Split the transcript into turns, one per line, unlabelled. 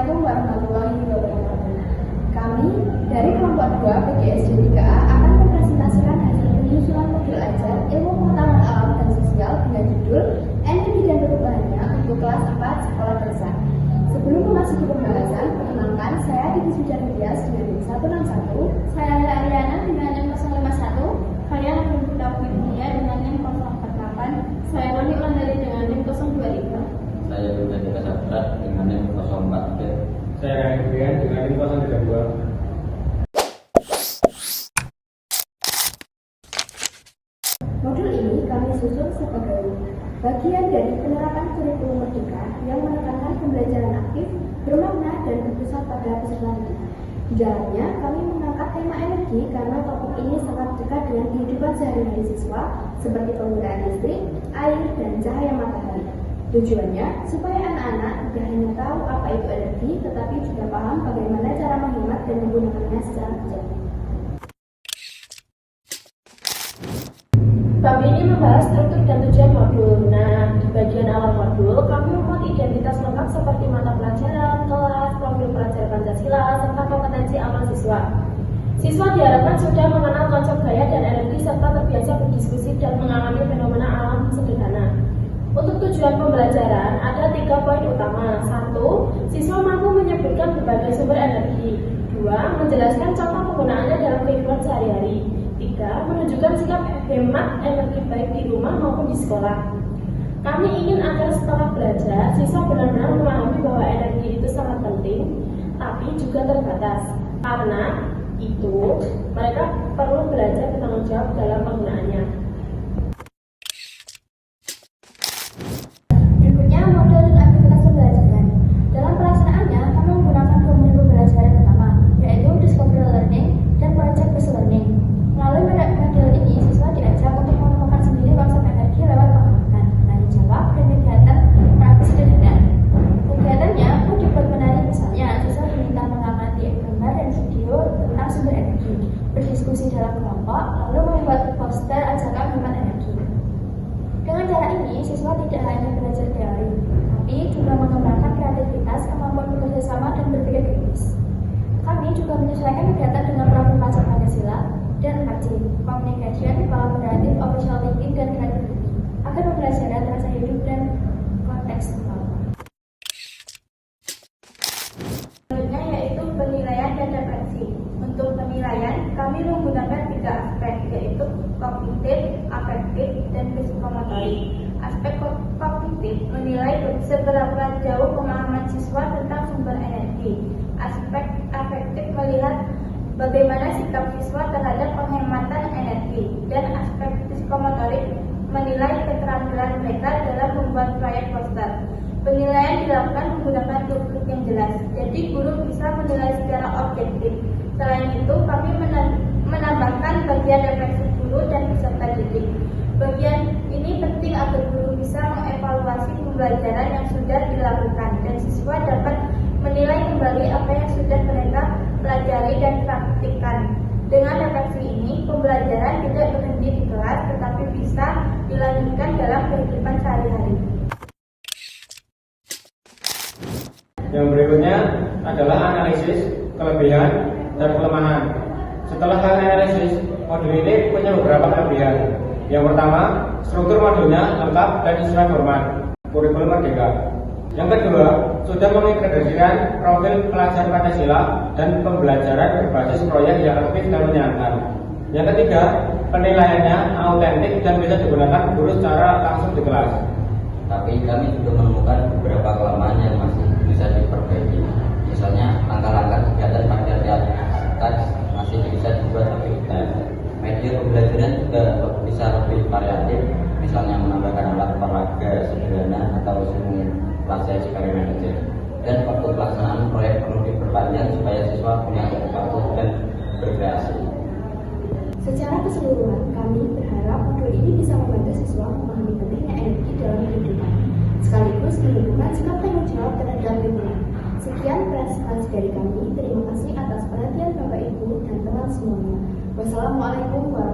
Assalamualaikum warahmatullahi wabarakatuh. Kami dari kelompok 2 PGSD 3A akan mempresentasikan hasil penyusunan modul ajar ilmu pengetahuan alam dan sosial dengan judul Energi dan Perubahannya untuk kelas 4 Sekolah Dasar. Sebelum memasuki pembahasan, perkenalkan saya Didi Sujardias dengan NIM 161, saya Lila Ariana dengan NIM 051,
saya Abdul Taufiq Mulia dengan NIM 048, saya Roni Ulandari dengan NIM 025.
Saya juga Jika Sabrat dengan NIM 04.
Saya Rani Brian dengan NIM 032.
Modul ini kami susun sebagai bagian dari penerapan kurikulum merdeka yang menekankan pembelajaran aktif, bermakna, dan berpusat pada peserta didik. Di dalamnya, kami mengangkat tema energi karena topik ini sangat dekat dengan kehidupan sehari-hari siswa seperti penggunaan listrik, air, dan cahaya matahari. Tujuannya, supaya anak-anak tidak hanya tahu apa itu energi, tetapi juga paham bagaimana cara menghemat dan menggunakannya secara bijak.
Bab ini membahas struktur dan tujuan modul. Nah, di bagian awal modul, kami memuat identitas lengkap seperti mata pelajaran, kelas, profil pelajar Pancasila, serta kompetensi amal siswa. Siswa diharapkan sudah mengenal konsep gaya dan energi serta terbiasa berdiskusi dan mengalami fenomena alam sederhana. Untuk tujuan pembelajaran, ada 3 poin utama. 1. Siswa mampu menyebutkan berbagai sumber energi. 2. Menjelaskan contoh penggunaannya dalam kehidupan sehari-hari. 3. Menunjukkan sikap hemat energi baik di rumah maupun di sekolah. Kami ingin agar setelah belajar, siswa benar-benar memahami bahwa energi itu sangat penting, tapi juga terbatas. Karena itu, mereka perlu belajar bertanggung jawab dalam penggunaannya.
Berikutnya, modul dan aktivitas pembelajaran. Dalam pelaksanaannya, kami menggunakan 2 modul pembelajaran utama, yaitu Discovery Learning dan Project Based Learning. Melalui model ini, siswa diajak untuk menemukan sendiri konsep energi lewat pengamatan, tanya jawab, dan kegiatan praktis sederhana. Kegiatannya pun dibuat menarik, misalnya siswa diminta mengamati gambar dan video tentang sumber energi, berdiskusi dalam kelompok, lalu membuat poster ajakan hemat energi. Dengan cara ini, siswa tidak hanya belajar teori, tapi juga mengembangkan kreativitas, kemampuan bekerja sama, dan berpikir kritis. Kami juga menyesuaikan kegiatan dengan profil pelajar Pancasila dan 4C, Communication, Collaborative, Official Thinking, dan Creativity, agar pembelajaran terasa hidup dan kontekstual.
Selanjutnya yaitu penilaian dan refleksi. Untuk penilaian, kami menggunakan 3 aspek, yaitu kognitif, afektif, dan psikomotorik. Aspek kognitif menilai seberapa jauh pemahaman siswa tentang sumber energi. Aspek afektif melihat bagaimana sikap siswa terhadap penghematan energi, dan aspek psikomotorik menilai keterampilan mereka dalam membuat proyek poster. Penilaian dilakukan menggunakan rubrik yang jelas, jadi guru bisa menilai secara objektif. Selain itu, kami menambahkan bagian refleksi guru dan peserta didik. Bagian ini penting agar guru bisa mengevaluasi pembelajaran yang sudah dilakukan, dan siswa dapat menilai kembali apa yang sudah mereka pelajari dan praktikkan. Dengan refleksi ini, pembelajaran tidak berhenti di kelas, tetapi bisa dilanjutkan dalam kehidupan sehari-hari.
Yang berikutnya adalah analisis, kelebihan, dan kelemahan. Setelah analisis, modul ini punya beberapa kelebihan. Yang pertama, struktur modulnya lengkap dan sesuai format kurikulum merdeka. Yang kedua, sudah mengintegrasikan profil pelajar Pancasila dan pembelajaran berbasis proyek yang aktif dan menyenangkan. Yang ketiga, penilaiannya autentik dan bisa digunakan guru secara langsung di kelas.
Tapi kami juga menemukan beberapa kelemahan yang masih bisa diperbaiki. Misalnya, langkah-langkah kegiatan pada realitas masih bisa dibuat lebih detail. Media pembelajaran juga bisa lebih variatif, misalnya menambahkan alat peraga sederhana atau simulasi eksperimen kecil. Dan waktu pelaksanaan proyek perlu diperpanjang supaya siswa punya waktu dan berkreasi.
Secara keseluruhan, kami berharap modul ini bisa membantu siswa memahami pentingnya energi dalam kehidupan, sekaligus menunjukkan sikap tanggung jawab terhadap lingkungan. Sekian presentasi dari kami. Terima kasih atas perhatian Bapak Ibu dan teman semuanya. Wassalamualaikum warahmatullahi wabarakatuh.